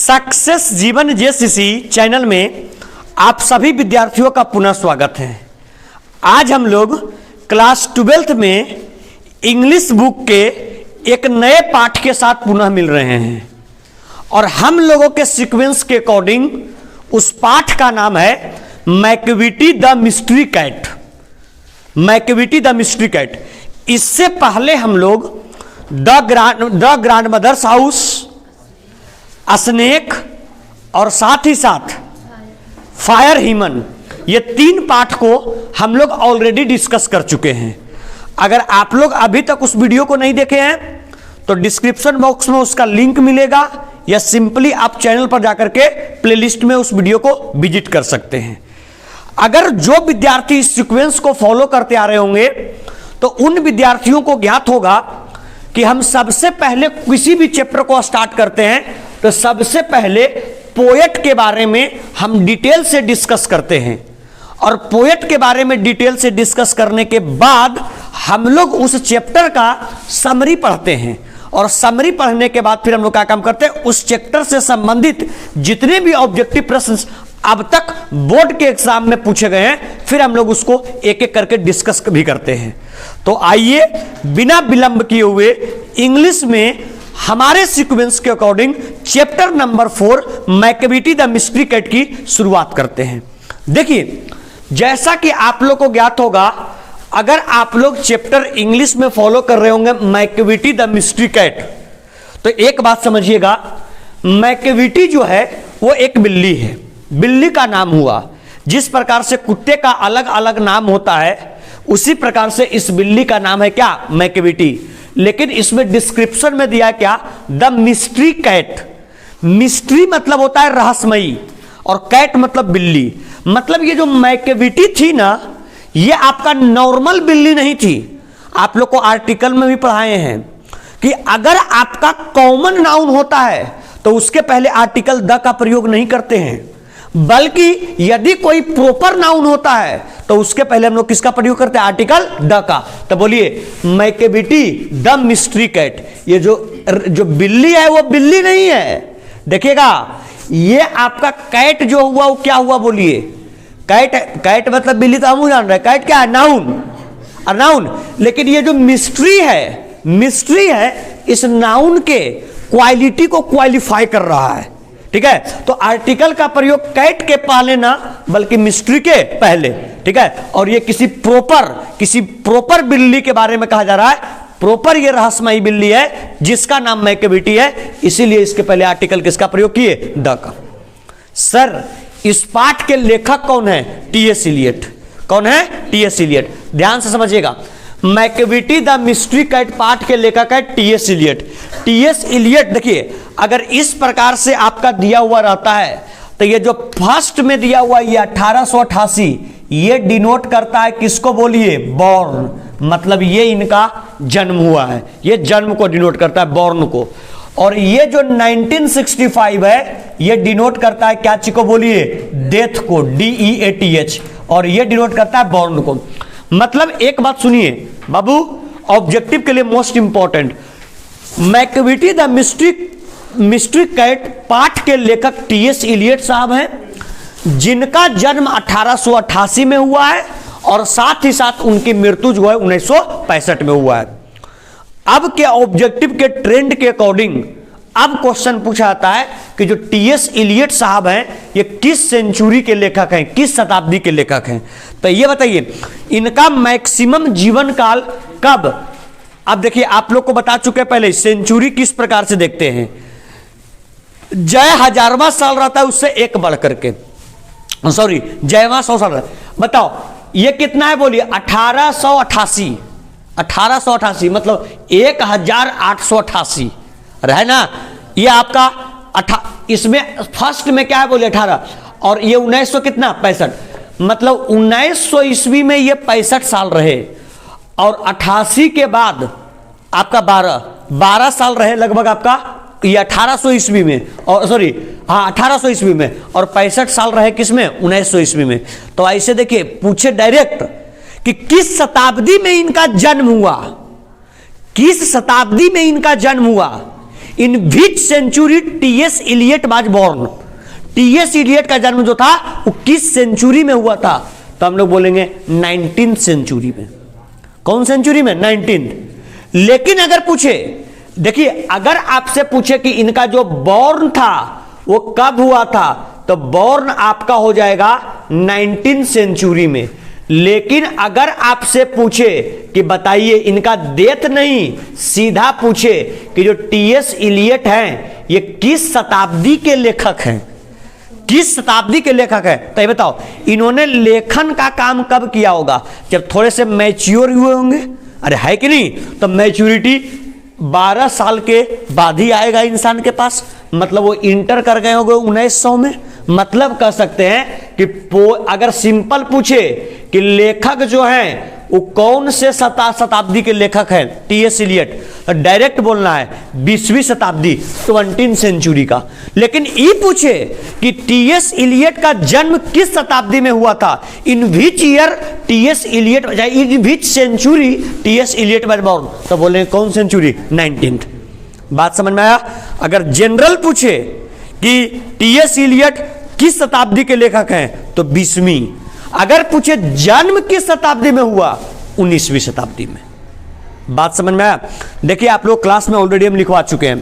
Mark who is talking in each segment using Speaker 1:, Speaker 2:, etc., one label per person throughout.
Speaker 1: Success जीवन JCC channel में आप सभी विद्यार्थियों का पुनः स्वागत है। आज हम लोग क्लास 12th में इंग्लिश बुक के एक नए पाठ के साथ पुनः मिल रहे हैं और हम लोगों के सीक्वेंस के अकॉर्डिंग उस पाठ का नाम है Macavity the mystery cat. Macavity the mystery cat. इससे पहले हम लोग the grandmother's house, snake और साथ ही साथ फायर ह्यूमन, ये तीन पाठ को हम लोग ऑलरेडी डिस्कस कर चुके हैं। अगर आप लोग अभी तक उस वीडियो को नहीं देखे हैं तो डिस्क्रिप्शन बॉक्स में उसका लिंक मिलेगा या सिंपली आप चैनल पर जाकर के प्लेलिस्ट में उस वीडियो को विजिट कर सकते हैं। अगर जो विद्यार्थी इस सीक्वेंस को फॉलो करते आ रहे होंगे तो उन विद्यार्थियों को ज्ञात होगा कि हम सबसे पहले किसी भी चैप्टर को स्टार्ट करते हैं तो सबसे पहले पोएट के बारे में हम डिटेल से डिस्कस करते हैं और पोएट के बारे में डिटेल से डिस्कस करने के बाद हम लोग उस चैप्टर का समरी पढ़ते हैं और समरी पढ़ने के बाद फिर हम लोग क्या काम करते हैं, उस चैप्टर से संबंधित जितने भी ऑब्जेक्टिव प्रश्न अब तक बोर्ड के एग्जाम में पूछे गए हैं फिर हम लोग उसको एक एक करके डिस्कस भी करते हैं। तो आइए बिना विलंब किए हुए इंग्लिश में हमारे सीक्वेंस के according chapter number 4 Macavity the mystery cat की शुरुआत करते हैं। देखिए, जैसा कि आप लोग को ज्ञात होगा, अगर आप लोग चैप्टर इंग्लिश में फॉलो कर रहे होंगे मैकविटी द मिस्ट्री कैट, तो एक बात समझिएगा, मैकविटी जो है वो एक बिल्ली है, बिल्ली का नाम हुआ। जिस प्रकार से कुत्ते का अलग अलग नाम होता है उसी प्रकार से इस बिल्ली का नाम है क्या, मैकविटी। लेकिन इसमें डिस्क्रिप्शन में दिया क्या, द मिस्ट्री कैट। मिस्ट्री मतलब होता है रहस्यमयी और कैट मतलब बिल्ली। मतलब ये जो मैकविटी थी ना, ये आपका नॉर्मल बिल्ली नहीं थी। आप लोग को आर्टिकल में भी पढ़ाए हैं कि अगर आपका कॉमन नाउन होता है तो उसके पहले आर्टिकल द का प्रयोग नहीं करते हैं, बल्कि यदि कोई प्रॉपर नाउन होता है तो उसके पहले हम लोग किसका प्रयोग करते हैं, आर्टिकल द का। तो बोलिए मैकविटी द मिस्ट्री कैट। ये जो बिल्ली है वो बिल्ली नहीं है। देखिएगा, ये आपका कैट जो हुआ वो क्या हुआ, बोलिए। कैट मतलब बिल्ली, तो हम जान रहे हैं कैट क्या है, नाउन। नाउन। लेकिन ये जो मिस्ट्री है इस नाउन के क्वालिटी को क्वालिफाई कर रहा है। ठीक है, तो आर्टिकल का प्रयोग कैट के पहले ना बल्कि मिस्ट्री के पहले। ठीक है, और ये किसी प्रॉपर बिल्ली के बारे में कहा जा रहा है। प्रॉपर ये रहस्यमयी बिल्ली है जिसका नाम मैकविटी है, इसीलिए इसके पहले आर्टिकल किसका प्रयोग किए, द का। सर, इस पाठ के लेखक कौन है, टी.एस. इलियट। कौन है, टी.एस. इलियट। ध्यान से समझिएगा, मैकविटी द मिस्ट्री कैट पाठ के लेखक है टी.एस. इलियट। टी.एस. इलियट, देखिए, अगर इस प्रकार से आपका दिया हुआ रहता है तो ये जो फर्स्ट में दिया हुआ ये 1888, ये डिनोट करता है किसको, बोलिए, बॉर्न। मतलब ये इनका जन्म हुआ है, ये जन्म को डिनोट करता है, बॉर्न को। और ये जो 1965 है ये डिनोट करता है क्या चीज को, बोलिए, डेथ को, DEATH। और ये डिनोट करता है बॉर्न को। मतलब एक बात सुनिए बाबू, ऑब्जेक्टिव के लिए most important, Macavity the mystery cat पाठ के लेखक टी.एस. इलियट साहब हैं, जिनका जन्म 1888 में हुआ है और साथ ही साथ उनकी मृत्यु जो है 1965 में हुआ है। अब के ऑब्जेक्टिव के ट्रेंड के अकॉर्डिंग अब क्वेश्चन पूछा जाता है कि जो टी.एस. इलियट साहब हैं ये किस सेंचुरी के लेखक हैं, किस शताब्दी के लेखक हैं। तो ये बताइए इनका मैक्सिमम जीवन काल कब। अब देखिए, आप लोग को बता चुके हैं पहले सेंचुरी किस प्रकार से देखते हैं। जय 1000वां साल रहता है उससे एक बढ़ करके, सॉरी, जयवां 100 साल रहता है। बताओ ये कितना है, बोलिए, 1888। 1888 मतलब 1888 है ना। ये आपका इसमें फर्स्ट में क्या है, बोलिए, 18। और ये 1900 कितना, 65। मतलब 1900 ईस्वी में ये 65 साल रहे और 88 के बाद आपका 12 साल रहे लगभग आपका ये 1800 ईस्वी में, और सॉरी, हाँ, 1800 ईस्वी में, और 65 साल रहे किसमें, 1900 ईस्वी में। तो ऐसे देखिए, पूछे डायरेक्ट कि किस शताब्दी में इनका जन्म हुआ, किस शताब्दी में इनका जन्म हुआ, in which century TS Eliot was born, TS Eliot का जन्म जो था वो किस सेंचुरी में हुआ था? तो हम लोग बोलेंगे 19th सेंचुरी में। कौन सेंचुरी में? 19th। लेकिन अगर पूछे, देखिए अगर आपसे पूछे कि इनका जो बॉर्न था वो कब हुआ था, तो बॉर्न आपका हो जाएगा 19th सेंचुरी में। लेकिन अगर आपसे पूछे कि बताइए इनका डेथ नहीं, सीधा पूछे कि जो टीएस इलियट हैं ये किस शताब्दी के लेखक हैं, किस शताब्दी के लेखक है, तो ये बताओ इन्होंने लेखन का काम कब किया होगा? जब थोड़े से मैच्योर हुए होंगे। अरे है कि नहीं? तो मैच्योरिटी 12 साल के बाद ही आएगा इंसान के पास, मतलब वो इंटर कर गए होंगे 1900 में। मतलब कह सकते हैं कि अगर सिंपल पूछे कि लेखक जो हैं वो कौन से शताब्दी के लेखक हैं टीएस इलियट, तो डायरेक्ट बोलना है 20वीं शताब्दी, 20th सेंचुरी का। लेकिन ये पूछे कि टीएस इलियट का जन्म किस शताब्दी में हुआ था, in which year TS Eliot, in which century TS Eliot was born, तो बोले कौन सेंचुरी? 19th। बात समझ में आया? अगर जनरल पूछे कि टीएस इलियट किस शताब्दी के लेखक हैं, तो 20वीं। अगर पूछे जन्म किस शताब्दी में हुआ, 19वीं शताब्दी में। बात समझ में आया? देखिए आप लोग क्लास में ऑलरेडी हम लिखवा चुके हैं।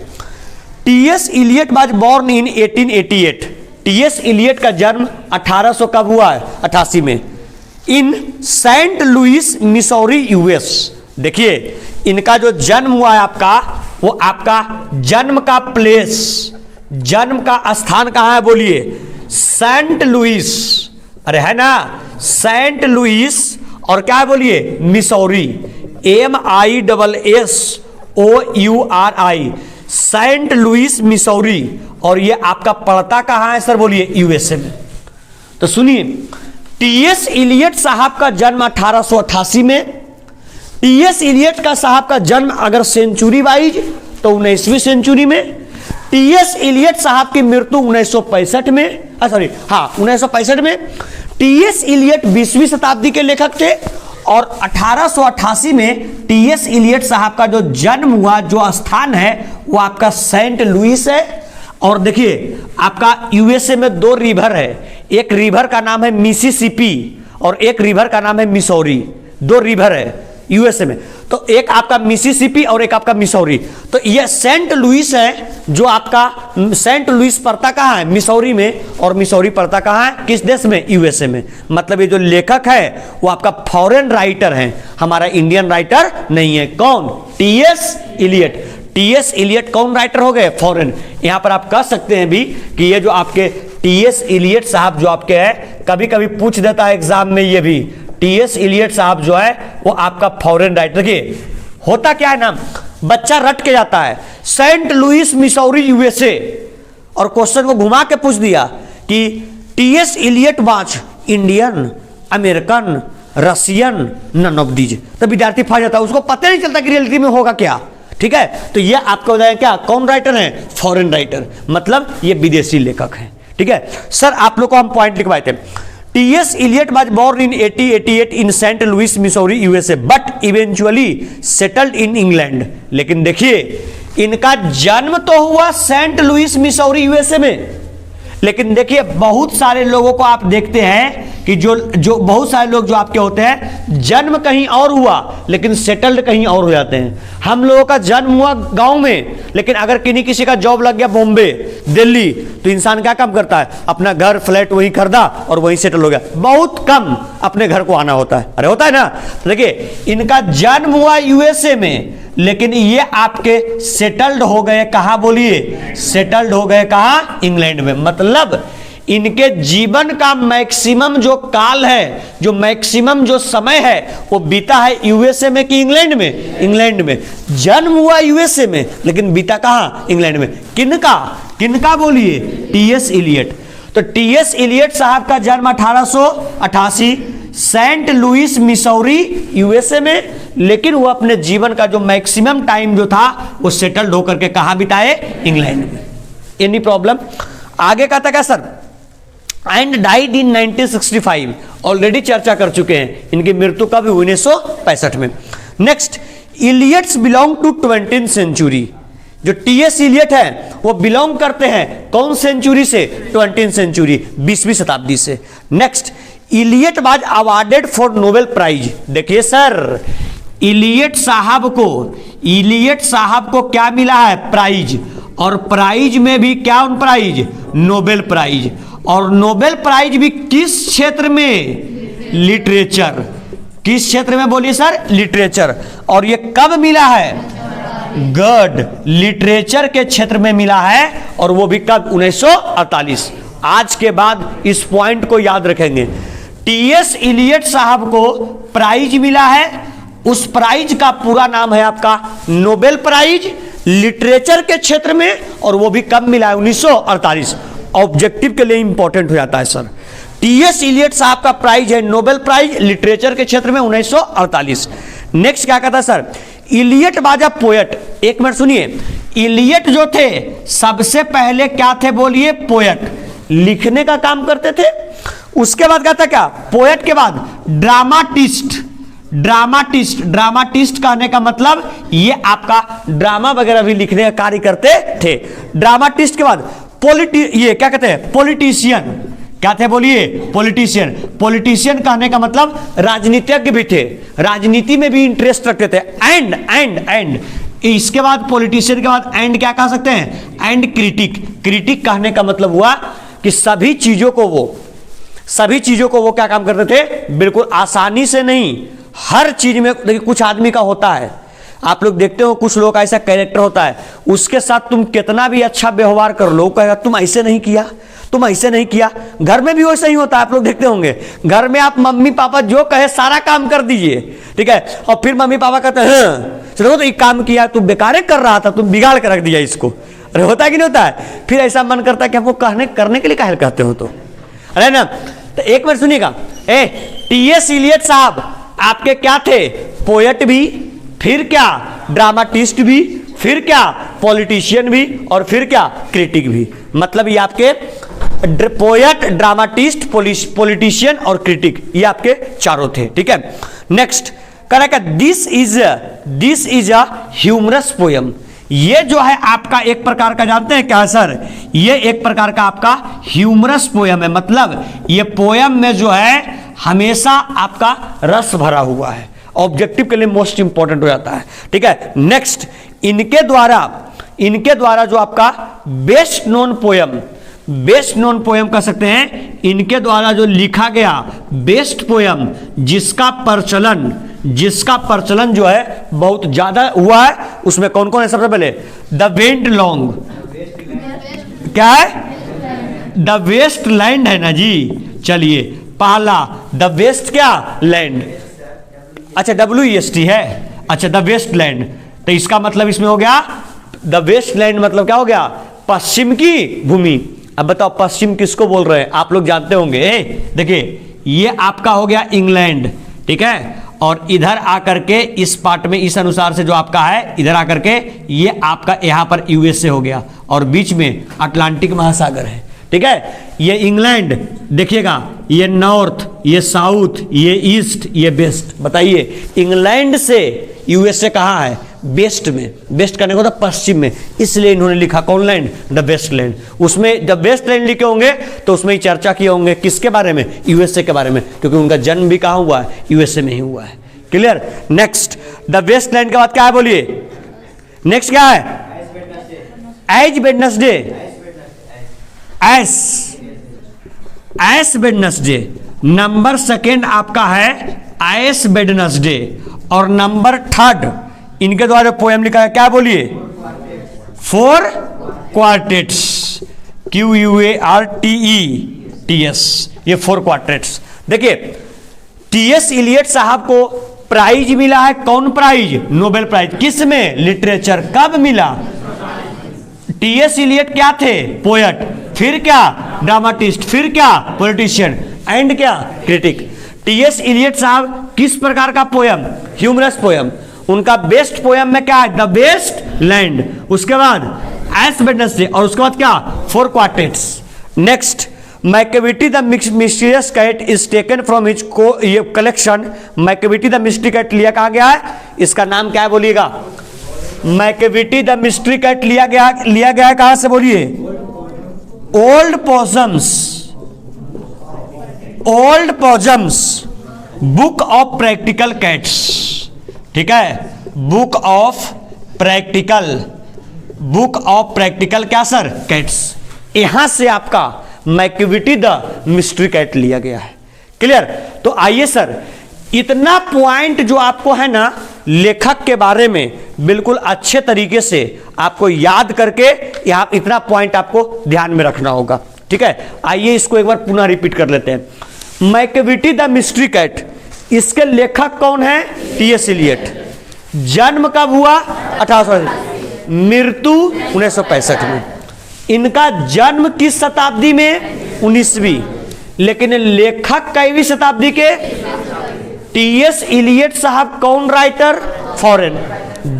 Speaker 1: T S Eliot was born in 1888। T S Eliot का जन्म 1800 कब हुआ है? 88 में, इन सेंट लुइस मिसौरी यूएस। देखिए इनका जो जन्म हुआ है आपका, वो आपका जन्म का प्लेस, जन्म का स्थान कहां है बोलिए? Saint Louis. अरे है ना, सेंट लुइस और क्या है बोलिए? Missouri, MISSOURI, Saint Louis Missouri. और ये आपका पड़ता कहां है सर बोलिए? यूएसए में। तो सुनिए, टीएस इलियट साहब का जन्म 1888 में, टीएस इलियट का साहब का जन्म अगर सेंचुरी वाइज तो 19वीं सेंचुरी में, टीएस इलियट साहब की मृत्यु 1965 में, सॉरी हाँ 1965 में। टीएस इलियट 20वीं शताब्दी के लेखक थे और 1888 में टीएस इलियट साहब का जो जन्म हुआ, जो स्थान है वो आपका सेंट लुइस है। और देखिए आपका यूएसए में 2 रिवर है, एक रिवर का नाम है मिसिसिपी और एक रिवर का नाम है मिसौरी। 2 रिवर है यूएसए में, तो एक आपका मिसिसिपी और एक आपका मिसौरी। तो ये सेंट लुइस है, जो आपका सेंट लुइस पड़ता कहाँ है? मिसौरी में, और मिसौरी पड़ता कहाँ है? किस देश में? यूएसए में। मतलब ये जो लेखक है वो आपका फॉरेन राइटर है, हमारा इंडियन राइटर नहीं है। कौन? T S Eliot. टीएस इलियट कौन राइटर हो गए? फॉरेन। यहां पर आप कह सकते हैं भी कि ये जो आपके टीएस इलियट साहब जो आपके हैं, कभी कभी पूछ देता है एग्जाम में, ये भी टीएस इलियट साहब जो है वो आपका फॉरेन राइटर। देखिए होता क्या है ना, बच्चा रट के जाता है सेंट लुइस मिसौरी यूएसए, और क्वेश्चन को घुमा के पूछ दिया कि T S Eliot was Indian, American, Russian, none of these, तो विद्यार्थी फंस जाता है, उसको पता नहीं चलता कि रियलिटी में होगा क्या। ठीक है, तो ये आपको हो जाएगा क्या? कौन राइटर है? फॉरेन राइटर, मतलब ये विदेशी लेखक हैं। ठीक है सर, आप लोग को हम पॉइंट लिखवाए थे। T S Eliot was born in 1888 in Saint Louis Missouri USA but eventually settled in England. लेकिन देखिए इनका जन्म तो हुआ सेंट लुइस मिसौरी यूएसए में, लेकिन देखिए बहुत सारे लोगों को आप देखते हैं कि जो बहुत सारे लोग जो आपके होते हैं, जन्म कहीं और हुआ लेकिन सेटल्ड कहीं और हो जाते हैं। हम लोगों का जन्म हुआ गांव में, लेकिन अगर किसी का जॉब लग गया बॉम्बे, दिल्ली, तो इंसान क्या काम करता है? अपना घर फ्लैट वहीं खरीदा और वहीं सेटल हो गया। बहुत कम अपने घर को आना होता है। अरे होता है ना। देखिए इनका जन्म हुआ यूएसए में, लेकिन ये आपके सेटल्ड हो गए कहां बोलिए? सेटल्ड हो गए कहां? इंग्लैंड में। मतलब इनके जीवन का मैक्सिमम जो काल है, जो मैक्सिमम जो समय है, वो बीता है यूएसए में कि इंग्लैंड में? इंग्लैंड में। जन्म हुआ यूएसए में लेकिन बीता कहां? इंग्लैंड में। किनका बोलिए? T S Eliot. तो टीएस इलियट साहब का जन्म 1888 सेंट लुइस मिसौरी यूएसए में, लेकिन वो अपने जीवन का जो मैक्सिमम टाइम जो था वो सेटल्ड होकर के कहां बिताए? इंग्लैंड में। Any problem? आगे का था क्या sir? And died in 1965। Already चर्चा कर चुके हैं, इनकी मृत्यु कब हुई? 1965 में। Next, Eliots belong to 20th century. जो टीएस इलियट है वो बिलोंग करते हैं कौन सेंचुरी से? 20वीं सेंचुरी, 20वीं शताब्दी से। Next, Eliot was awarded for Nobel prize. देखिए सर, इलियट साहब को क्या मिला है? प्राइज। और प्राइज में भी क्या प्राइज? Nobel prize. और नोबेल प्राइज भी किस क्षेत्र में? लिटरेचर। किस क्षेत्र में बोलिए सर? लिटरेचर। और ये कब मिला है? गॉड, लिटरेचर के क्षेत्र में मिला है, और वो भी कब? 1948। आज के बाद इस पॉइंट को याद रखेंगे। टीएस इलियट साहब को प्राइज मिला है, उस प्राइज का पूरा नाम है आपका नोबेल प्राइज, लिटरेचर के क्षेत्र में, और वो भी कब मिला है? 1948। ऑब्जेक्टिव के लिए इंपॉर्टेंट हो जाता है सर। टीएस इलियट साहब का प्राइज है नोबेल प्राइज, लिटरेचर के क्षेत्र में 1948। नेक्स्ट क्या कहता है sir? Eliot was a poet. एक मिनट सुनिए, इलियट जो थे सबसे पहले क्या थे? बोलिए, पोएट, लिखने का काम करते थे। उसके बाद कहता क्या? पोएट के बाद ड्रामाटिस्ट। ड्रामाटिस्ट कहने का मतलब ये आपका ड्रामा वगैरह भी लिखने का कार्य करते थे। ड्रामाटिस्ट के बाद ये क्या कहते हैं? पॉलिटिशियन। क्या थे? बोलिए, पॉलिटिशियन। पॉलिटिशियन कहने का मतलब राजनीतिज्ञ भी थे, राजनीति में भी इंटरेस्ट रखते थे। एंड इसके बाद पॉलिटिशियन के बाद एंड क्या कह सकते हैं? And critic. क्रिटिक कहने का मतलब हुआ कि सभी चीजों को वो क्या काम करते थे? बिल्कुल आसानी से नहीं, हर चीज में। देखिए, कुछ आदमी का होता है, आप लोग देखते हो, कुछ लोग का ऐसा कैरेक्टर होता है, उसके साथ तुम कितना भी अच्छा व्यवहार कर लो, कहेगा तुम ऐसे नहीं किया, तुम ऐसे नहीं किया। घर में भी वैसा ही होता है, आप लोग देखते होंगे। घर में आप मम्मी पापा जो कहे सारा काम कर दीजिए, ठीक है, और फिर मम्मी पापा कहते हैं हाँ चलो तो एक काम किया, तुम बेकार कर रहा था, तुम बिगाड़ के रख दिया इसको। अरे होता है कि नहीं होता है? फिर ऐसा मन करता है कि हमको करने के लिए काहे कहते हो? तो अरे ना, तो एक मिनट सुनिएगा। टीएस इलियट साहब आपके क्या थे? पोएट भी, फिर क्या? ड्रामाटिस्ट भी, फिर क्या? पॉलिटिशियन भी, और फिर क्या? क्रिटिक भी। मतलब ये आपके पोएट, ड्रामाटिस्ट, पॉलिटिशियन और क्रिटिक, ये आपके चारों थे। ठीक है, नेक्स्ट करेगा, this is a humorous poem. ये जो है आपका एक प्रकार का, जानते हैं क्या सर? ये एक प्रकार का आपका ह्यूमरस पोयम है। मतलब ये पोयम में जो है हमेशा आपका रस भरा हुआ है। ऑब्जेक्टिव के लिए मोस्ट इंपॉर्टेंट हो जाता है। ठीक है, नेक्स्ट, इनके द्वारा जो आपका बेस्ट नोन पोयम कह सकते हैं, इनके द्वारा जो लिखा गया बेस्ट पोयम, जिसका प्रचलन जो है बहुत ज्यादा हुआ है, उसमें कौन कौन है? सबसे पहले द विंड लॉन्ग, क्या है? द वेस्ट लैंड है ना जी। चलिए, पहला द वेस्ट क्या? लैंड। अच्छा, WEST है। अच्छा, द वेस्ट लैंड, तो इसका मतलब इसमें हो गया द वेस्ट लैंड, मतलब क्या हो गया? पश्चिम की भूमि। अब बताओ पश्चिम किसको बोल रहे हैं? आप लोग जानते होंगे। देखिए, ये आपका हो गया इंग्लैंड, ठीक है, और इधर आकर के इस पार्ट में इस अनुसार से जो आपका है, इधर आकर के ये आपका यहां पर USA हो गया, और बीच में अटलांटिक महासागर है। ठीक है, ये इंग्लैंड देखिएगा, ये नॉर्थ, ये साउथ, ये ईस्ट, ये वेस्ट। बताइए, इंग्लैंड से USA कहाँ है? वेस्ट में। वेस्ट करने को था पश्चिम में, इसलिए इन्होंने लिखा कौन लैंड? The Waste land. उसमें जब वेस्ट लैंड लिखे होंगे तो उसमें ही चर्चा किए होंगे किसके बारे में? USA के बारे में, क्योंकि उनका जन्म भी कहाँ हुआ है? USA में ही हुआ है। Clear? Next, the Waste Land के बाद क्या है? बोलिए, नेक्स्ट क्या है? Ash Wednesday. Ash Wednesday. Number second आपका है एस वेडनेसडे, और नंबर थर्ड इनके द्वारा पोएम लिखा है, क्या? बोलिए, 4 क्वार्टेट्स, QUARTETS, ये 4 क्वार्टेट्स। देखिए, टीएस इलियट साहब को प्राइज मिला है, कौन प्राइज? Nobel prize. किस में? लिटरेचर। कब मिला? टीएस इलियट क्या थे? पोएट, फिर क्या? ड्रामाटिस्ट, फिर क्या? पॉलिटिशियन, एंड क्या? क्रिटिक। टीएस इलियट साहब किस प्रकार का पोयम? Humorous poem. उनका बेस्ट पोयम में क्या है? The Waste Land. उसके बाद एस वेडनेसडे, और उसके बाद क्या? 4 quartets. Next, Macavity the mysterious cat is taken from his collection. Macavity the mystery cat लिया कहा गया है? इसका नाम क्या है? बोलिएगा, मैकेविटी द मिस्ट्री कैट लिया गया है कहां से बोलिए? Old possum's book of practical cats. ठीक है, बुक ऑफ प्रैक्टिकल क्या सर? कैट्स। यहां से आपका मैकेविटी द मिस्ट्री कैट लिया गया है। क्लियर? तो आइए सर, इतना पॉइंट जो आपको है ना लेखक के बारे में बिल्कुल अच्छे तरीके से आपको याद करके यहां इतना पॉइंट आपको ध्यान में रखना होगा। ठीक है, आइए इसको एक बार पुनः रिपीट कर लेते हैं। मैकेविटी द मिस्ट्री कैट, इसके लेखक कौन है? टी.एस. इलियट। जन्म कब हुआ? 1800, मृत्यु 1965 में। इनका जन्म किस शताब्दी में? 19वीं। लेकिन लेखक कईवीं शताब्दी के? टी.एस. इलियट साहब कौन राइटर? फॉरेन।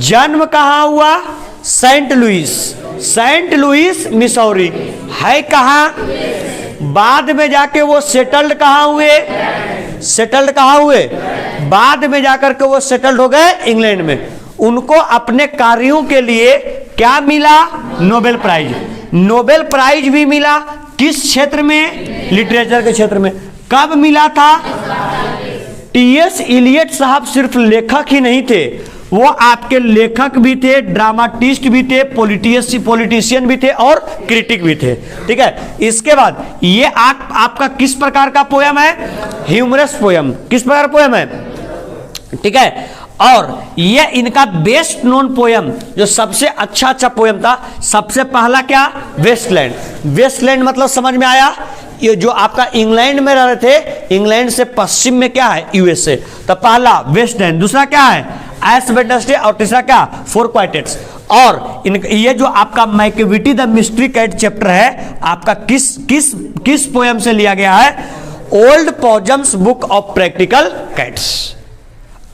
Speaker 1: जन्म कहां हुआ? Saint Louis Missouri. है कहां? बाद में जाके वो सेटल्ड कहां हुए? बाद में जाकर के वो सेटल्ड हो गए इंग्लैंड में। उनको अपने कार्यों के लिए क्या मिला? नोबेल प्राइज भी मिला। किस क्षेत्र में? लिटरेचर के क्षेत्र में। कब मिला था? टी.एस. इलियट साहब सिर्फ लेखक ही नहीं थे, वो आपके लेखक भी थे, ड्रामाटिस्ट भी थे, पॉलिटिशियन भी थे और क्रिटिक भी थे। ठीक है, इसके बाद ये आपका किस प्रकार का पोयम है? Humorous poem. किस प्रकार पोयम है? ठीक है, और ये इनका बेस्ट नोन पोयम, जो सबसे अच्छा पोयम था, सबसे पहला क्या? वेस्टलैंड मतलब समझ में आया? ये जो आपका इंग्लैंड में रह रहे थे, इंग्लैंड से पश्चिम में क्या है? यूएसए। तो पहला वेस्टलैंड, दूसरा क्या है? एश वेडनेसडे, और तीसरा क्या? Four quartets. और ये जो आपका Macavity the mystery cat chapter है, आपका किस पोयम से लिया गया है? Old possum's book of practical cats.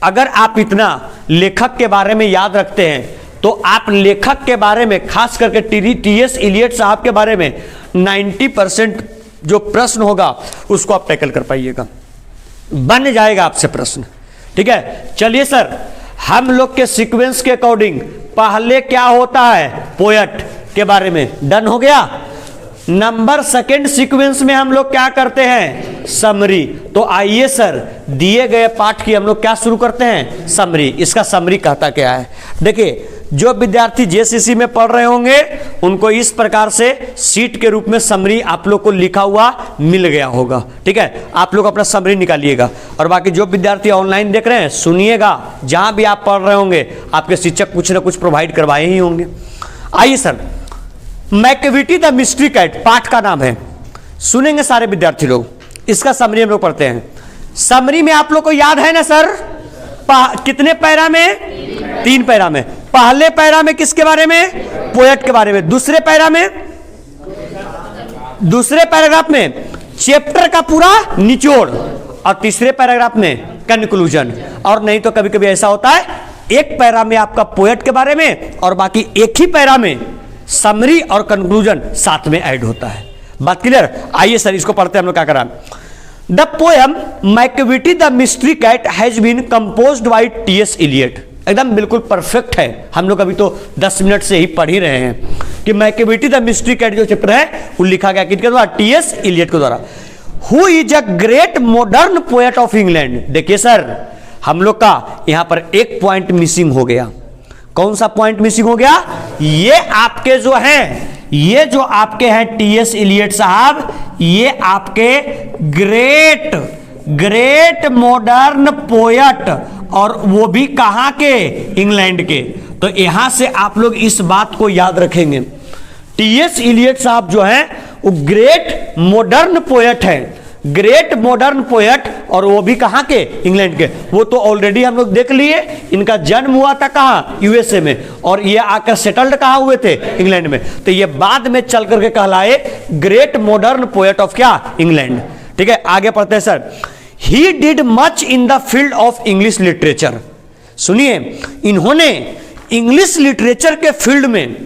Speaker 1: अगर आप इतना लेखक के बारे में याद रखते हैं तो आप लेखक के बारे में, खास करके टी.एस. इलियट साहब के बारे में 90% जो प्रश्न होगा उसको आप टैकल कर पाइएगा, बन जाएगा आपसे प्रश्न। ठीक है, चलिए सर, हम लोग के सीक्वेंस के अकॉर्डिंग पहले क्या होता है? पोएट के बारे में डन हो गया। नंबर सेकंड सीक्वेंस में हम लोग क्या करते हैं? समरी। तो आइए सर, दिए गए पाठ की हम लोग क्या शुरू करते हैं? समरी। इसका समरी कहता क्या है? देखिए, जो विद्यार्थी जेसीसी में पढ़ रहे होंगे उनको इस प्रकार से सीट के रूप में समरी आप लोग को लिखा हुआ मिल गया होगा। ठीक है, आप लोग अपना समरी निकालिएगा। और बाकी जो विद्यार्थी ऑनलाइन देख रहे हैं, सुनिएगा, जहां भी आप पढ़ रहे होंगे आपके शिक्षक कुछ ना कुछ प्रोवाइड करवाए ही होंगे। आइए sir, Macavity the mystery cat पाठ का नाम है, सुनेंगे सारे विद्यार्थी लोग। इसका समरी हम लोग पढ़ते हैं। समरी में आप लोग को याद है ना सर? कितने पैरा में? 3 पैरा में। पहले पैरा में किसके बारे में? पोएट के बारे में। दूसरे पैराग्राफ में चैप्टर का पूरा निचोड़, और तीसरे पैराग्राफ में कंक्लूजन। और नहीं तो कभी कभी ऐसा होता है, एक पैरा में आपका पोएट के बारे में और बाकी एक ही पैरा में समरी और कंक्लूजन साथ में ऐड होता है। बात क्लियर? आइए सर, इसको पढ़ते हैं हम लोग। क्या करा? The poem Macavity the mystery cat has been composed by T S. Eliot. एकदम बिल्कुल परफेक्ट है। हम लोग अभी तो 10 मिनट से ही पढ़ ही रहे हैं कि मैकेविटी द मिस्ट्री कैट जो चैप्टर है वो लिखा गया किसके द्वारा? टी.एस. इलियट के द्वारा। Who is a great modern poet of England. देखिए सर, हम लोग का यहां पर एक पॉइंट मिसिंग हो गया। कौन सा पॉइंट मिसिंग हो गया? ये आपके जो हैं, ये जो आपके हैं टी.एस. इलियट साहब, ये आपके ग्रेट मॉडर्न पोएट, और वो भी कहां के? इंग्लैंड के। तो यहां से आप लोग इस बात को याद रखेंगे, टी.एस. इलियट साहब जो हैं वो ग्रेट मॉडर्न पोएट हैं। ग्रेट मॉडर्न पोएट, और वो भी कहां के? इंग्लैंड के। वो तो ऑलरेडी हम लोग देख लिए, इनका जन्म हुआ था कहां? यूएसए में, और ये आकर सेटल्ड कहां हुए थे? इंग्लैंड में। तो ये बाद में चल करके कहलाए ग्रेट मॉडर्न पोएट ऑफ क्या? इंग्लैंड। ठीक है, आगे पढ़ते हैं sir. He did much in the field of English literature. सुनिए, इन्होंने इंग्लिश लिटरेचर के फील्ड में,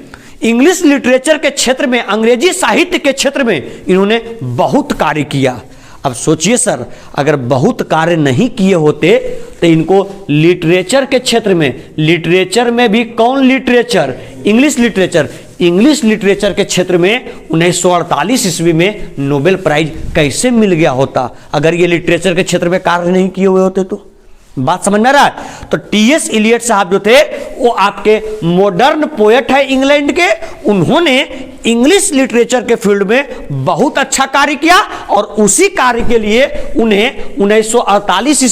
Speaker 1: इंग्लिश लिटरेचर के क्षेत्र में, अंग्रेजी साहित्य के क्षेत्र में इन्होंने बहुत कार्य किया। अब सोचिए सर, अगर बहुत कार्य नहीं किए होते तो इनको लिटरेचर के क्षेत्र में, लिटरेचर में भी कौन literature, English literature, English literature के क्षेत्र में 1948 ईस्वी में नोबेल प्राइज कैसे मिल गया होता अगर ये लिटरेचर के क्षेत्र में कार्य नहीं किए हुए होते तो। बात समझ में आ रहा है? तो टी.एस. इलियट साहब जो थे वो आपके मॉडर्न पोएट है इंग्लैंड के, उन्होंने इंग्लिश लिटरेचर के फील्ड में बहुत अच्छा कार्य किया और उसी कार्य के लिए उन्हें 1948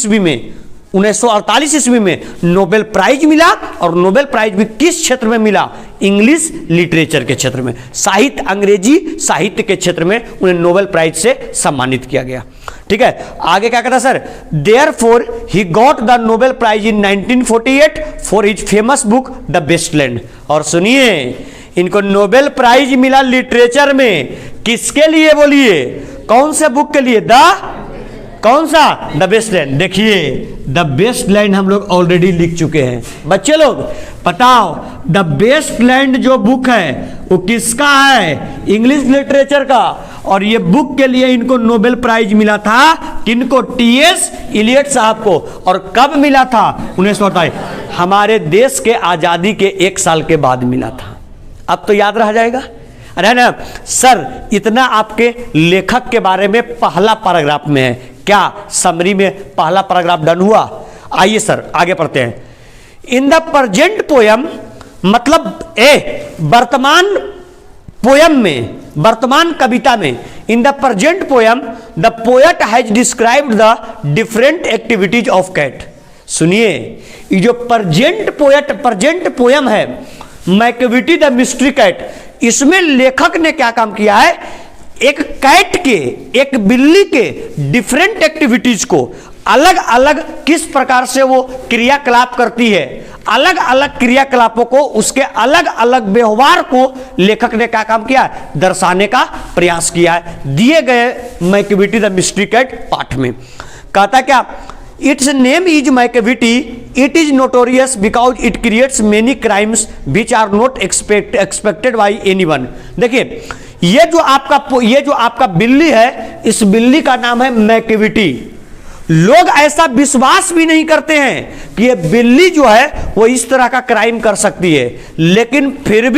Speaker 1: ईस्वी में नोबेल प्राइज मिला। और नोबेल प्राइज भी किस क्षेत्र में मिला? इंग्लिश लिटरेचर के क्षेत्र में, साहित्य, अंग्रेजी साहित्य के क्षेत्र में उन्हें नोबेल प्राइज से सम्मानित किया गया। ठीक है, आगे क्या कहता sir? Therefore he got the Nobel prize in 1948 for his famous book the Waste Land. और सुनिए, इनको नोबेल प्राइज मिला लिटरेचर में, किसके लिए बोलिए? कौन से बुक के लिए? कौन सा? The Waste Land. देखिए, द वेस्टलैंड हम लोग ऑलरेडी लिख चुके हैं। बच्चे लोग बताओ, द वेस्टलैंड जो बुक है वो किसका है? इंग्लिश लिटरेचर का। और ये बुक के लिए इनको नोबेल प्राइज मिला था, किनको? टी.एस. इलियट साहब को। और कब मिला था? 1948, हमारे देश के आजादी के 1 साल के बाद मिला था। अब तो याद रह जाएगा। अरे ना सर, इतना आपके लेखक के बारे में पहला पैराग्राफ में है। क्या समरी में पहला पैराग्राफ डन हुआ? आइए सर आगे पढ़ते हैं। इन द प्रेजेंट पोयम, मतलब वर्तमान पोयम में, वर्तमान कविता में, in the present poem the poet has described the different activities of cat. सुनिए, ये जो प्रेजेंट पोयम है मैकविटी द मिस्ट्री कैट, इसमें लेखक ने क्या काम किया है? एक कैट के, एक बिल्ली के डिफरेंट एक्टिविटीज को, अलग अलग किस प्रकार से वो क्रियाकलाप करती है, अलग अलग क्रियाकलापों को, उसके अलग अलग व्यवहार को लेखक ने क्या काम किया? दर्शाने का प्रयास किया है, दिए गए मैकविटी द मिस्ट्री कैट पाठ में। कहता क्या? Its name is Macavity, it is notorious because it creates many crimes which are not expected by anyone. देखिए, ये जो आपका बिल्ली है, इस बिल्ली का नाम है मैकविटी। लोग ऐसा विश्वास भी नहीं करते हैं कि ये बिल्ली जो है वो इस तरह का क्राइम कर सकती है, लेकिन फिर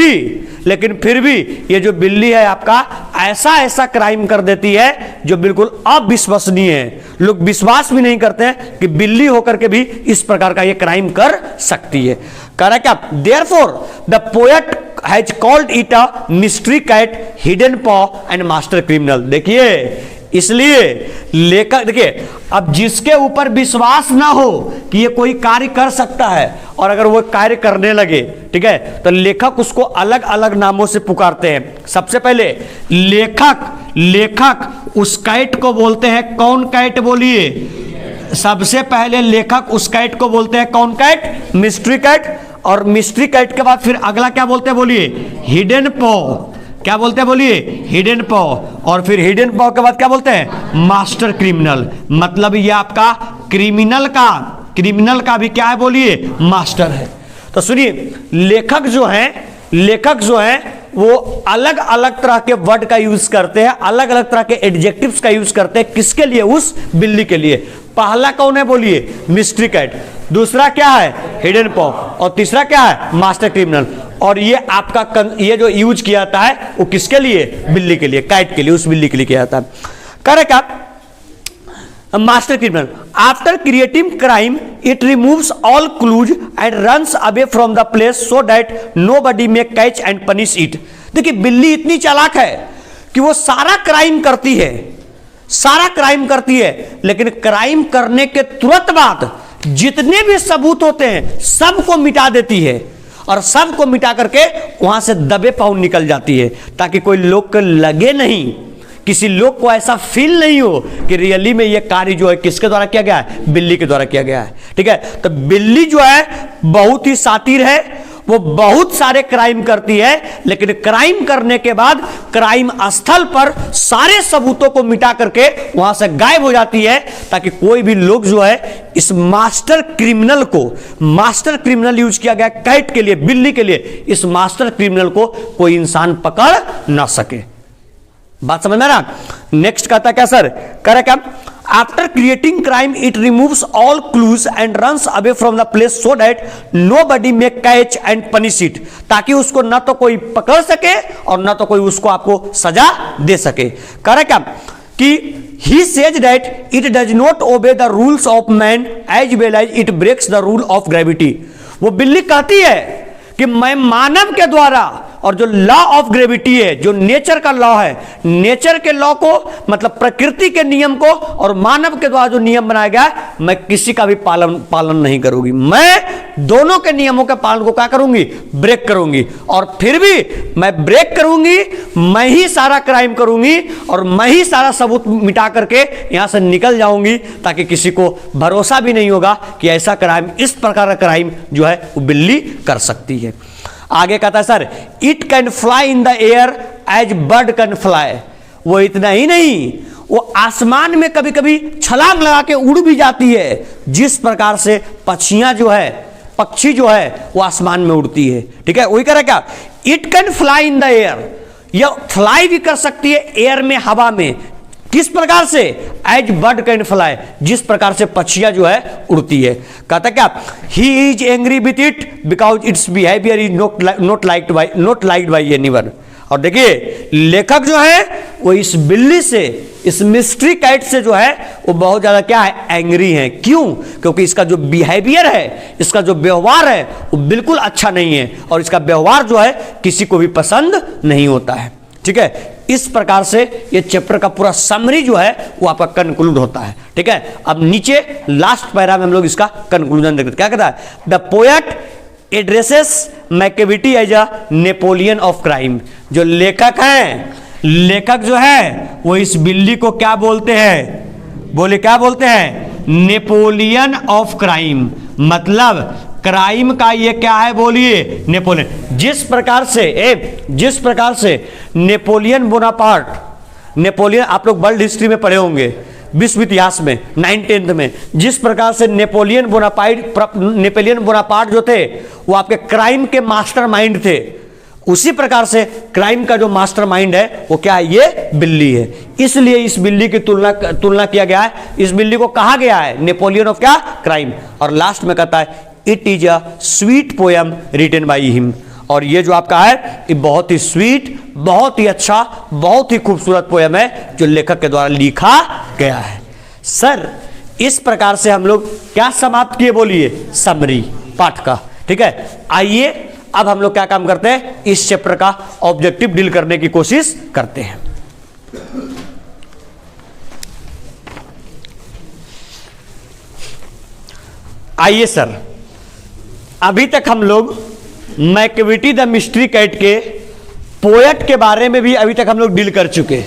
Speaker 1: भी ये जो बिल्ली है आपका ऐसा क्राइम कर देती है जो बिल्कुल अविश्वसनीय है। लोग विश्वास भी नहीं करते हैं कि बिल्ली होकर के भी इस प्रकार का ये क्राइम कर सकती है। कह रहा क्या? Therefore the poet has called it a mystery cat, hidden paw and master criminal. देखिए, इसलिए लेखक, देखिए, अब जिसके ऊपर विश्वास ना हो कि ये कोई कार्य कर सकता है और अगर वो कार्य करने लगे, ठीक है, तो लेखक उसको अलग अलग नामों से पुकारते हैं। सबसे पहले लेखक उस कैट को बोलते हैं, कौन कैट बोलिए? सबसे पहले लेखक उस कैट को बोलते हैं कौन कैट? Mystery cat. और मिस्ट्री कैट के बाद फिर अगला क्या बोलते हैं बोलिए? हिडन पॉ। क्या बोलते हैं बोलिए? Hidden paw. और फिर हिडन पॉ के बाद क्या बोलते हैं? Master criminal. मतलब ये आपका क्रिमिनल का भी क्या है बोलिए? मास्टर है। तो सुनिए, लेखक जो है वो अलग अलग तरह के वर्ड का यूज करते हैं, अलग अलग तरह के एडजेक्टिव्स का यूज करते हैं। किसके लिए? उस बिल्ली के लिए। पहला कौन है बोलिए? Mystery cat. दूसरा क्या है? Hidden paw. और तीसरा क्या है? Master criminal. और ये आपका ये जो यूज किया जाता है वो किसके लिए? बिल्ली के लिए, कैट के लिए, उस बिल्ली के लिए किया जाता है। करेक्ट आप? Master criminal, after creating crime it removes all clues and runs away from the place so that nobody may catch and punish it. देखिए, बिल्ली इतनी चालाक है कि वो सारा क्राइम करती है, लेकिन क्राइम करने के तुरंत बाद जितने भी सबूत होते हैं सबको मिटा देती है, और सबको मिटा करके वहां से दबे पाँव निकल जाती है, ताकि कोई लोग को लगे नहीं, किसी लोग को ऐसा फील नहीं हो कि रियली में ये कार्य जो है किसके द्वारा किया गया है? बिल्ली के द्वारा किया गया है। ठीक है, तो बिल्ली जो है बहुत ही शातिर है, वो बहुत सारे क्राइम करती है, लेकिन क्राइम करने के बाद क्राइम स्थल पर सारे सबूतों को मिटा करके वहां से गायब हो जाती है, ताकि कोई भी लोग जो है इस मास्टर क्रिमिनल यूज किया गया कैट के लिए, बिल्ली के लिए, इस मास्टर क्रिमिनल को कोई इंसान पकड़ ना सके। बात समझ में आ रहा? नेक्स्ट कहता क्या सर? कह रहा क्या? After creating crime it removes all clues and runs away from the place so that nobody may catch and punish it, ताकि उसको ना तो कोई पकड़ सके और ना तो कोई उसको आपको सजा दे सके। कह रहा क्या कि he says that it does not obey the rules of man as well as it breaks the rule of gravity। वो बिल्ली कहती है कि मैं मानव के द्वारा और जो लॉ ऑफ ग्रेविटी है, जो नेचर का लॉ है, नेचर के लॉ को मतलब प्रकृति के नियम को और मानव के द्वारा जो नियम बनाया गया है, मैं किसी का भी पालन नहीं करूंगी। मैं दोनों के नियमों के पालन को क्या करूंगी, ब्रेक करूंगी। और फिर भी मैं ब्रेक करूंगी, मैं ही सारा क्राइम करूंगी और मैं ही सारा सबूत मिटा करके यहां से निकल जाऊंगी, ताकि किसी को भरोसा भी नहीं होगा कि ऐसा क्राइम, इस प्रकार का क्राइम जो है वो बिल्ली कर सकती है। आगे कहता है sir it can fly in the air as bird can fly. वो इतना ही नहीं, वो आसमान में कभी कभी छलांग लगा के उड़ भी जाती है, जिस प्रकार से पक्षियां जो है, पक्षी जो है वो आसमान में उड़ती है। ठीक है, वही कह रहा क्या, it can fly in the air, यह फ्लाई भी कर सकती है एयर में, हवा में। किस प्रकार से, एज बर्ड कैन फ्लाई, जिस प्रकार से पक्षियां जो है उड़ती है। कहता क्या, he is angry with it because it's behaviour is not liked by anyone. और देखिए लेखक जो है वो इस बिल्ली से, इस मिस्ट्री कैट से जो है वो बहुत ज्यादा क्या है, एंग्री है। क्यों? क्योंकि इसका जो बिहेवियर है, इसका जो व्यवहार है वो बिल्कुल अच्छा नहीं है और इसका व्यवहार जो है किसी को भी पसंद नहीं होता है। ठीक है, इस प्रकार से ये चैप्टर का पूरा समरी जो है वो आपका कंक्लूड होता है। ठीक है, अब नीचे लास्ट पैरा में हम लोग इसका कंक्लूजन देखते हैं। क्या कहता है, the poet addresses Macavity as a Napoleon of crime. जो लेखक हैं, लेखक जो है वो इस बिल्ली को क्या बोलते हैं, बोले क्या बोलते हैं, नेपोलियन ऑफ क्राइम। मतलब क्राइम का ये क्या है, बोलिए नेपोलियन। जिस प्रकार से नेपोलियन बोनापार्ट, नेपोलियन आप लोग वर्ल्ड हिस्ट्री में पढ़े होंगे, विश्व इतिहास में 9th में, जिस प्रकार से नेपोलियन बोनापार्ट जो थे वो आपके क्राइम के मास्टरमाइंड थे, उसी प्रकार से क्राइम का जो मास्टरमाइंड है वो क्या है, ये बिल्ली है। इसलिए इस बिल्ली की तुलना किया गया है, इस बिल्ली को कहा गया है नेपोलियन ऑफ क्या, क्राइम। और लास्ट में कहता है it is a sweet poem written by him. और ये जो आपका है ये बहुत ही स्वीट, बहुत ही अच्छा, बहुत ही खूबसूरत पोएम है जो लेखक के द्वारा लिखा गया है। सर इस प्रकार से हम लोग क्या समाप्त किए, बोलिए समरी पाठ का। ठीक है, आइए अब हम लोग क्या काम करते हैं, इस चैप्टर का ऑब्जेक्टिव डील करने की कोशिश करते हैं। आइए सर, अभी तक हम लोग मैकेविटी द मिस्ट्री कैट के पोएट के बारे में भी अभी तक हम लोग डील कर चुके।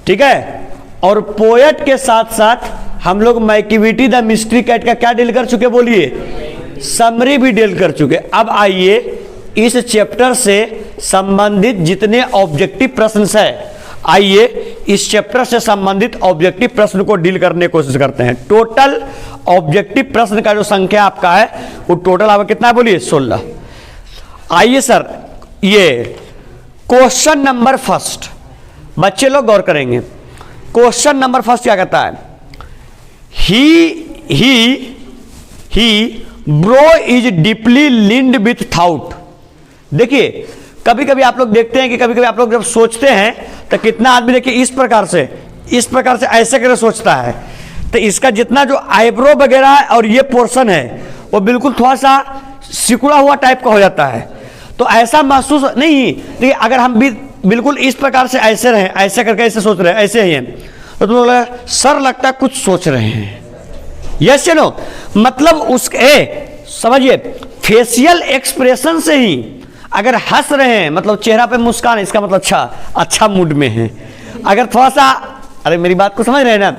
Speaker 1: ठीक है, और पोएट के साथ साथ हम लोग मैकेविटी द मिस्ट्री कैट का क्या डील कर चुके, बोलिए समरी भी डील कर चुके। अब आइए इस चैप्टर से संबंधित जितने ऑब्जेक्टिव प्रश्न है, आइए इस चैप्टर से संबंधित ऑब्जेक्टिव प्रश्न को डील करने की कोशिश करते हैं। टोटल ऑब्जेक्टिव प्रश्न का जो संख्या आपका है वो टोटल आपका कितना है, बोलिए 16। आइए सर, ये क्वेश्चन नंबर फर्स्ट, बच्चे लोग गौर करेंगे। क्वेश्चन नंबर फर्स्ट क्या कहता है, he brow is deeply linked with thought. देखिए कभी कभी आप लोग देखते हैं कि कभी कभी आप लोग जब सोचते हैं तो कितना आदमी देखिए इस प्रकार से ऐसे करके सोचता है, तो इसका जितना जो आईब्रो वगैरह है और ये पोर्शन है वो बिल्कुल थोड़ा सा सिकुड़ा हुआ टाइप का हो जाता है। तो ऐसा महसूस नहीं, देखिए अगर हम भी बिल्कुल इस प्रकार से ऐसे रहे, ऐसे करके ऐसे सोच रहे हैं, ऐसे ही हैं, तो तुम लोग सर लगता है कुछ सोच रहे हैं। यस नो, मतलब उसके समझिए फेशियल एक्सप्रेशन से ही अगर हंस रहे हैं मतलब चेहरा पे मुस्कान है, इसका मतलब अच्छा मूड में है। अगर थोड़ा सा, अरे मेरी बात को समझ रहे हैं ना,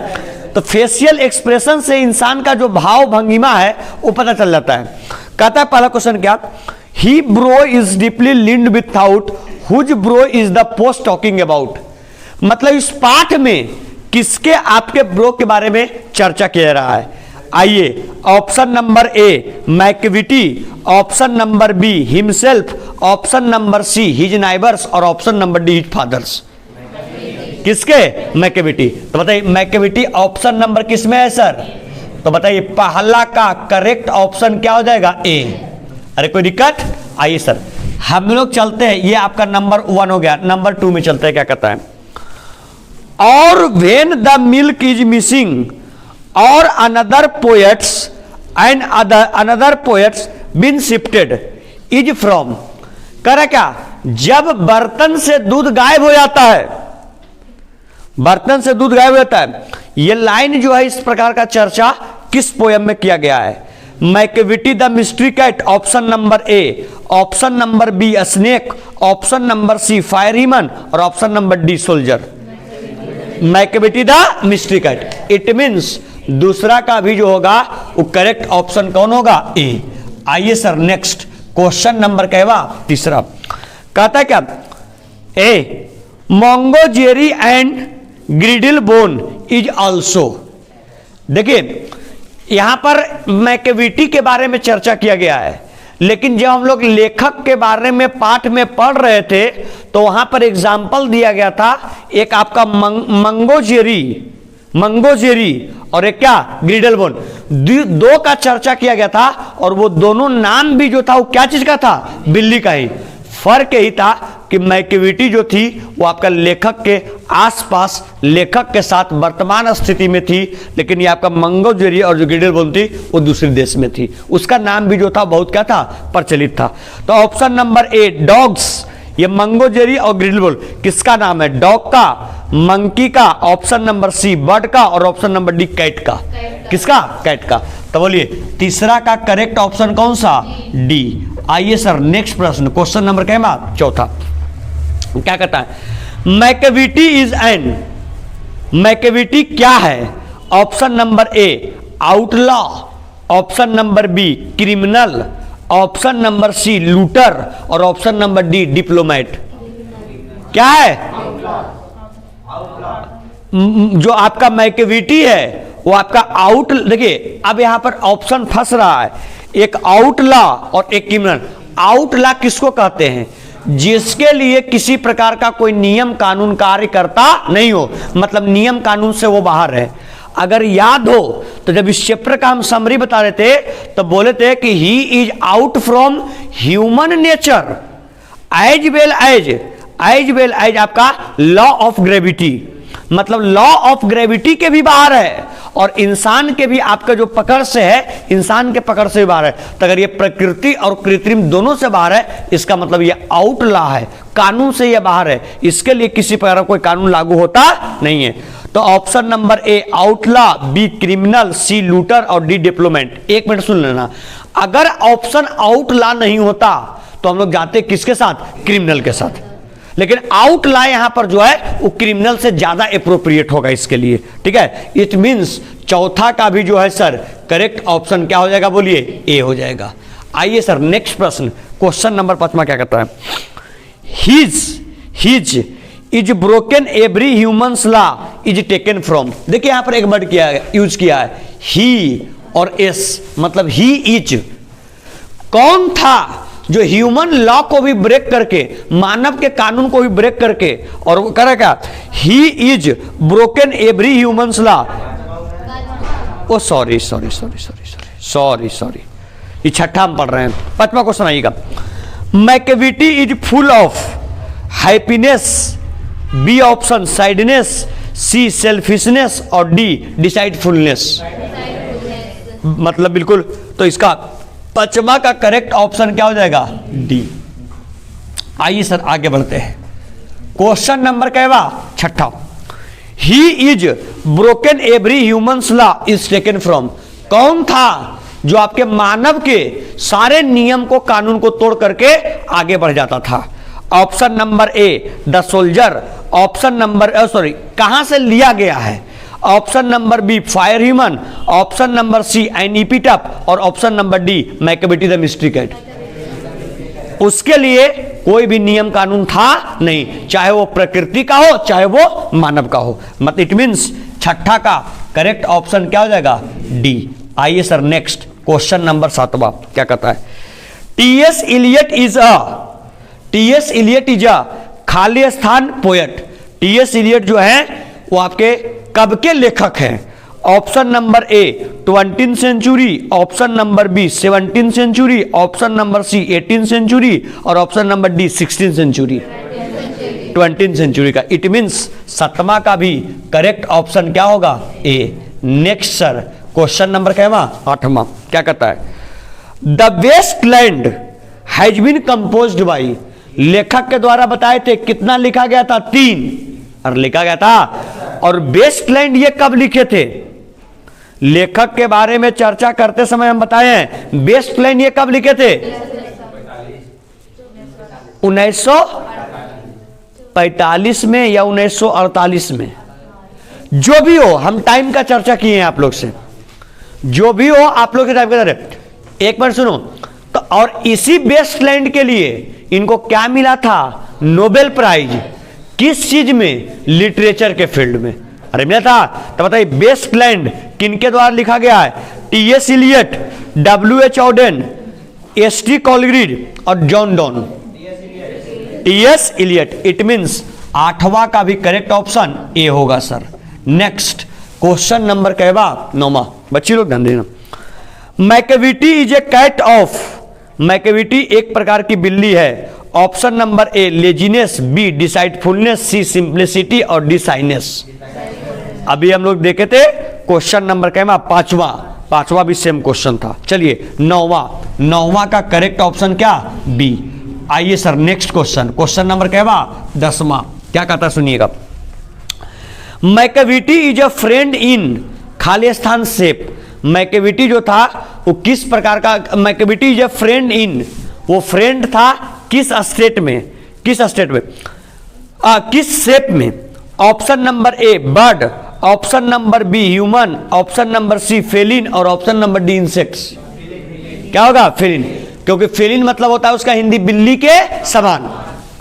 Speaker 1: तो फेशियल एक्सप्रेशन से इंसान का जो भाव भंगिमा है वो पता चल जाता है। कहता है पहला क्वेश्चन क्या, he brow is deeply linked with thought whose brow is the post talking about. मतलब इस पाठ में किसके आपके ब्रो के बारे में चर्चा किया जा रहा है। आइए option number A Macavity, option number B himself, option number C his neighbours और option number D his fathers. किसके? मैकेविटी। तो बताइए मैकेविटी ऑप्शन नंबर किस में है सर? तो बताइए पहला का करेक्ट ऑप्शन क्या हो जाएगा? ए। अरे कोई दिक्कत? आइए सर हम लोग चलते हैं, ये आपका नंबर 1 हो गया, नंबर 2 में चलते हैं। क्या कहता है? और when the milk is missing और another poets and another poets been shifted is from, कह क्या? जब बर्तन से दूध गायब हो जाता है, बर्तन से दूध गायब हो जाता है, यह लाइन जो है इस प्रकार का चर्चा किस पोयम में किया गया है? Macavity the mystery cat, option number A, option number B snake, option number C fire human और option number D soldier. Macavity the mystery cat. It means दूसरा का भी जो होगा वो करेक्ट ऑप्शन कौन होगा? ए। आइए सर नेक्स्ट क्वेश्चन नंबर कहवा तीसरा, कहता है क्या? A Mungojerrie and Griddlebone is also. देखिए यहां पर मैकेविटी के बारे में चर्चा किया गया है, लेकिन जब हम लोग लेखक के बारे में पाठ में पढ़ रहे थे तो वहां पर एग्जाम्पल दिया गया था, एक आपका मंगोजेरी और एक क्या? ग्रिडल बोन। दो का चर्चा किया गया था और वो दोनों नाम भी जो था वो क्या चीज का था? बिल्ली का ही। फर्क यही था कि मैकेविटी जो थी वो आपका लेखक के आसपास, लेखक के साथ वर्तमान स्थिति में थी, लेकिन ये आपका मंगोजेरी और जो ग्रिडल बोन थी वो दूसरे देश में थी। उसका नाम भी जो था बहुत क्या था? प्रचलित था। तो ऑप्शन नंबर ए डॉग्स, ये मंगोजेरी और ग्रिडल बोन किसका नाम है? डॉग का, मंकी का, ऑप्शन नंबर सी बर्ड का और ऑप्शन नंबर डी कैट का। किसका? कैट का। तो बोलिए तीसरा का करेक्ट ऑप्शन कौन सा? डी। आइए सर नेक्स्ट प्रश्न, क्वेश्चन नंबर क्या है? चौथा। क्या कहता है? मैकेविटी इज एन, मैकेविटी क्या है? Option number A outlaw, option number B criminal, option number C looter और ऑप्शन नंबर डी डिप्लोमेट। क्या है? जो आपका मैकेविटी है वो आपका आउट, देखिए अब यहां पर ऑप्शन फंस रहा है, एक आउटलॉ और एक क्रिमिनल। आउटलॉ किसको कहते हैं? जिसके लिए किसी प्रकार का कोई नियम कानून कार्य करता नहीं हो, मतलब नियम कानून से वो बाहर है। अगर याद हो तो जब इस चैप्टर का हम समरी बता रहे थे तो बोले थे कि he is out from human nature as well as आपका लॉ ऑफ ग्रेविटी, मतलब लॉ ऑफ ग्रेविटी के भी बाहर है और इंसान के भी आपका जो पकड़ से है, इंसान के पकड़ से भी बाहर है। तो अगर ये प्रकृति और कृत्रिम दोनों से बाहर है, इसका मतलब ये आउट लॉ है, कानून से ये बाहर है, इसके लिए किसी प्रकार का कोई कानून लागू होता नहीं है। तो option number A outlaw, B criminal, C looter और डी डिप्लोमेट। एक मिनट सुन लेना, अगर ऑप्शन आउटलॉ नहीं होता तो हम लोग जाते किसके साथ? क्रिमिनल के साथ, लेकिन आउटलॉ यहां पर जो है वो क्रिमिनल से ज्यादा एप्रोप्रिएट होगा इसके लिए। ठीक है, इट मींस चौथा का भी जो है सर करेक्ट ऑप्शन क्या हो जाएगा? बोलिए ए हो जाएगा। आइए सर नेक्स्ट प्रश्न, क्वेश्चन नंबर 5 क्या कहता है? His is broken every humans law is taken from. देखिए यहां पर एक वर्ड किया यूज किया है, ही और एस, मतलब ही इज। कौन था जो ह्यूमन लॉ को भी ब्रेक करके, मानव के कानून को भी ब्रेक करके, और वो करा क्या? He is broken every humans law. Oh sorry, ये छठा हम पढ़ रहे हैं। 5वां क्वेश्चन आइएगा। Macavity is full of happiness, B option sadness, C selfishness और डी डिसाइडफुलनेस। मतलब बिल्कुल, तो इसका 5वां का करेक्ट ऑप्शन क्या हो जाएगा? डी। आइए सर आगे बढ़ते हैं, क्वेश्चन नंबर कहवा? छठा। ही is broken every humans law is taken from. कौन था जो आपके मानव के सारे नियम को, कानून को तोड़ करके आगे बढ़ जाता था? Option number A the soldier, option number कहां से लिया गया है? Option number B fire human, option number C एनीपीटप और option number D Macavity the mystery cat. उसके लिए कोई भी नियम कानून था नहीं, चाहे वो प्रकृति का हो चाहे वो मानव का हो। मतलब इट मींस छठा का करेक्ट ऑप्शन क्या हो जाएगा? डी। आइए सर नेक्स्ट क्वेश्चन नंबर 7वां क्या कहता है? T S Eliot is a खाली स्थान पोएट। टीएस इलियट जो है वो आपके कब के लेखक हैं? ऑप्शन नंबर ए 20वीं सेंचुरी, ऑप्शन नंबर बी 17वीं सेंचुरी, ऑप्शन नंबर सी 18वीं सेंचुरी और ऑप्शन नंबर डी 16वीं सेंचुरी, 20वीं सेंचुरी का। इट मींस सतमा का भी करेक्ट ऑप्शन क्या होगा? A. Next sir, question number कहवा 8वां क्या कहता है? The Waste Land has been composed by, लेखक के द्वारा बताए थे कितना लिखा गया था? 3 और लिखा गया था। और वेस्टलैंड ये कब लिखे थे? लेखक के बारे में चर्चा करते समय हम बताए हैं वेस्टलैंड ये कब लिखे थे? 1945 में या 1948 में, जो भी हो, हम टाइम का चर्चा किए हैं आप लोग से, जो भी हो आप लोग के टाइम का। एक बार सुनो तो, और इसी वेस्टलैंड के लिए इनको क्या मिला था? Nobel prize. किस चीज में? लिटरेचर के फील्ड में। अरे मिला था। तो बताइए वेस्टलैंड किनके द्वारा लिखा गया है? TS Eliot, WH Auden, ST Coleridge और John Donne. TS Eliot. It means 8वां का भी करेक्ट ऑप्शन ए होगा सर। नेक्स्ट क्वेश्चन नंबर कहवा 9वां, बच्चे लोग ध्यान देना। Macavity is a cat of, Macavity एक प्रकार की बिल्ली है। Option number A laziness, B deceitfulness, C simplicity और डी साइनेस। अभी हम लोग देखे थे क्वेश्चन नंबर कहवा 5वां भी सेम क्वेश्चन था। चलिए 9वां का करेक्ट ऑप्शन क्या? बी। आइए sir next question, question number कहवा 10वां क्या कहता सुनिएगा। Macavity is a friend in, खाली स्थान सेप। मैकेविटी जो था वो किस प्रकार का? Macavity is a friend in, वो फ्रेंड था किस स्टेट में? किस स्टेट में? किस शेप में? Option number A bird, option number B human, option number C feline और ऑप्शन नंबर डी इंसेक्ट्स। क्या होगा? फेलिन, क्योंकि फेलिन मतलब होता है उसका हिंदी बिल्ली के समान,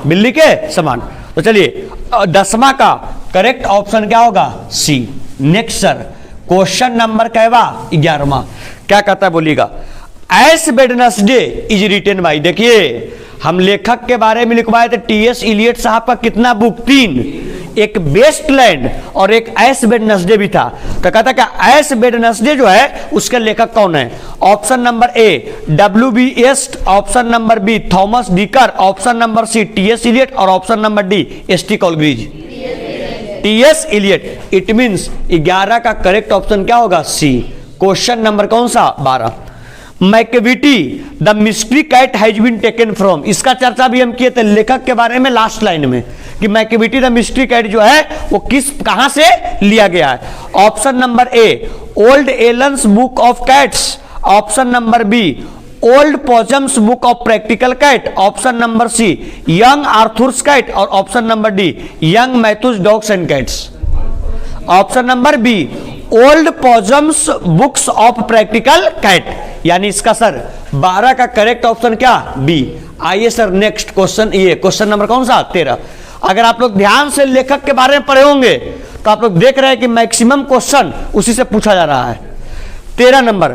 Speaker 1: बिल्ली के समान। तो चलिए 10वां का करेक्ट ऑप्शन क्या होगा? C. Next sir question number कहवा 11वां क्या कहता है बोलिएगा। S Wednesday is written by, देखिए हम लेखक के बारे में लिखवाए थे टीएस इलियट साहब का कितना बुक? 3, एक वेस्टलैंड और एक एस वेडनेसडे भी था। तो कहता क्या एस वेडनेसडे जो है उसके लेखक कौन है? Option number A WB. Yeats, option number B Thomas Dekker, option number C TS Eliot और option number D ST Coleridge. TS Eliot. It means 11 का करेक्ट ऑप्शन क्या होगा? सी। क्वेश्चन नंबर कौन सा? 12। Macavity the mystery cat has been taken from, इसका चर्चा भी हम किए थे लेखक के बारे में लास्ट लाइन में कि मैकेविटी द मिस्ट्री कैट जो है वो कहां से लिया गया है। Option number A old Allen's book of cats, option number B old possum's book of practical cat, option number C young Arthur's cat और option number D young Matthew's dogs and cats. Option number B old possum's books of practical cat, यानी इसका sir 12 का correct option क्या? B. आइए sir next question, ये question number कौन सा? 13। अगर आप लोग ध्यान से लेखक के बारे में पढ़े होंगे तो आप लोग देख रहे हैं कि मैक्सिमम क्वेश्चन उसी से पूछा जा रहा है। 13 number,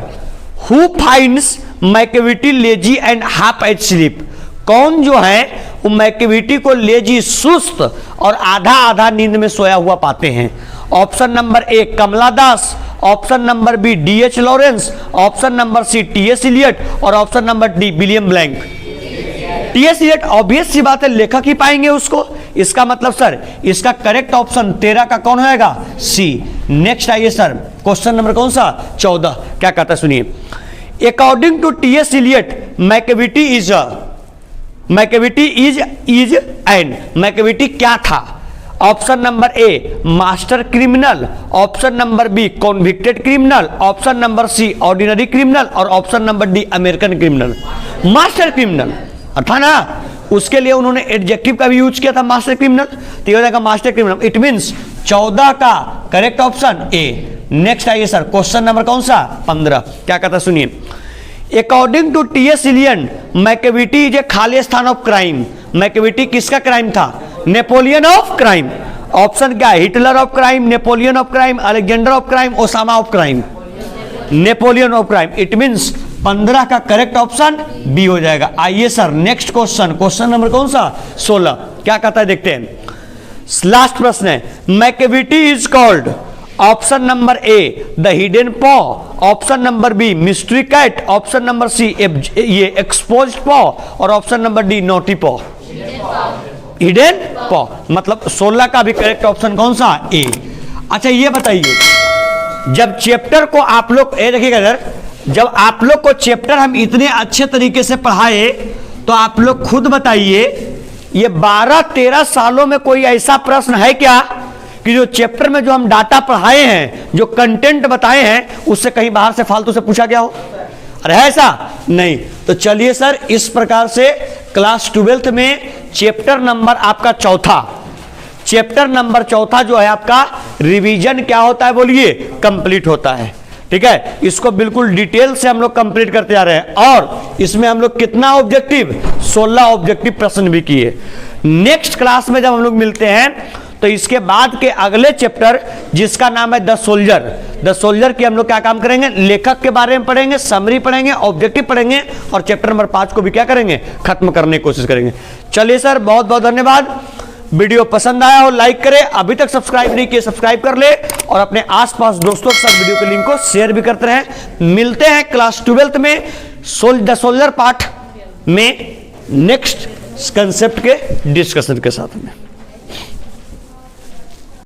Speaker 1: who finds Macavity lazy and half asleep, कौन जो है वो मैकेविटी को लेजी, सुस्त और आधा आधा नींद में सोया हुआ पाते हैं। Option number A Kamala Das, option number B DH Lawrence, option number C TS Eliot और option number D William Blank. TS Eliot obvious सी बात है लेखक ही पाएंगे उसको, इसका मतलब सर इसका करेक्ट ऑप्शन 13 का कौन होगा? सी। नेक्स्ट आइए सर क्वेश्चन नंबर कौन सा? 14 क्या कहता है सुनिए। According to TS Eliot Macavity is and, Macavity क्या था? Option number A master criminal, option number B convicted criminal, option number C ordinary criminal और option number D American criminal. Master criminal था ना, उसके लिए उन्होंने एडजेक्टिव का भी यूज किया था मास्टर क्रिमिनल, तो ये मास्टर क्रिमिनल। इट मींस 14 का करेक्ट ऑप्शन ए। नेक्स्ट आइए सर क्वेश्चन नंबर कौन सा? 15 क्या कहता सुनिए। According to TS Eliot Macavity is a खाली स्थान ऑफ क्राइम, मैकेविटी किसका क्राइम था? Napoleon of crime. ऑप्शन क्या है? Hitler of crime, Napoleon of crime, Alexander of crime, Osama of crime. Napoleon of crime. It means 15 का correct option B हो जाएगा। आइए sir next question, question number कौन सा? 16 क्या कहता है देखते हैं। लास्ट प्रश्न है, Macavity is called, option number A the hidden paw, option number B mystery cat, option number C ये एक्सपोज्ड पॉ, और option number D naughty paw. Hidden paw मतलब 16 का भी करेक्ट ऑप्शन कौन सा? ए। अच्छा ये बताइए, जब चैप्टर को आप लोग देखिएगा इधर, जब आप लोग को चैप्टर हम इतने अच्छे तरीके से पढ़ाए तो आप लोग खुद बताइए, ये 12-13 सालों में कोई ऐसा प्रश्न है क्या कि जो चैप्टर में जो हम डाटा पढ़ाए हैं, जो कंटेंट बताए हैं, उससे कहीं बाहर से फालतू से पूछा गया हो? अरे है ऐसा? नहीं। तो चलिए सर, इस प्रकार से क्लास 12th में चैप्टर नंबर आपका चैप्टर नंबर चौथा जो है आपका रिवीजन क्या होता है बोलिए? कंप्लीट होता है। ठीक है, इसको बिल्कुल डिटेल से हम लोग कंप्लीट करते जा रहे हैं, और इसमें हम लोग कितना ऑब्जेक्टिव? 16 ऑब्जेक्टिव प्रश्न भी किए। नेक्स्ट क्लास में जब हम लोग मिलते हैं तो इसके बाद के अगले चैप्टर जिसका नाम है द सोल्जर की हम लोग क्या काम करेंगे? लेखक के बारे में पढ़ेंगे, समरी पढ़ेंगे, ऑब्जेक्टिव पढ़ेंगे, और चैप्टर नंबर 5 को भी क्या करेंगे? खत्म करने की कोशिश करेंगे। चलिए सर, बहुत बहुत धन्यवाद। वीडियो पसंद आया हो लाइक करें, अभी तक सब्सक्राइब नहीं किए सब्सक्राइब कर ले, और अपने आसपास दोस्तों के साथ वीडियो के लिंक को शेयर भी करते रहें। मिलते हैं क्लास 12th में द सोल्जर पार्ट में नेक्स्ट कंसेप्ट के डिस्कशन के साथ में।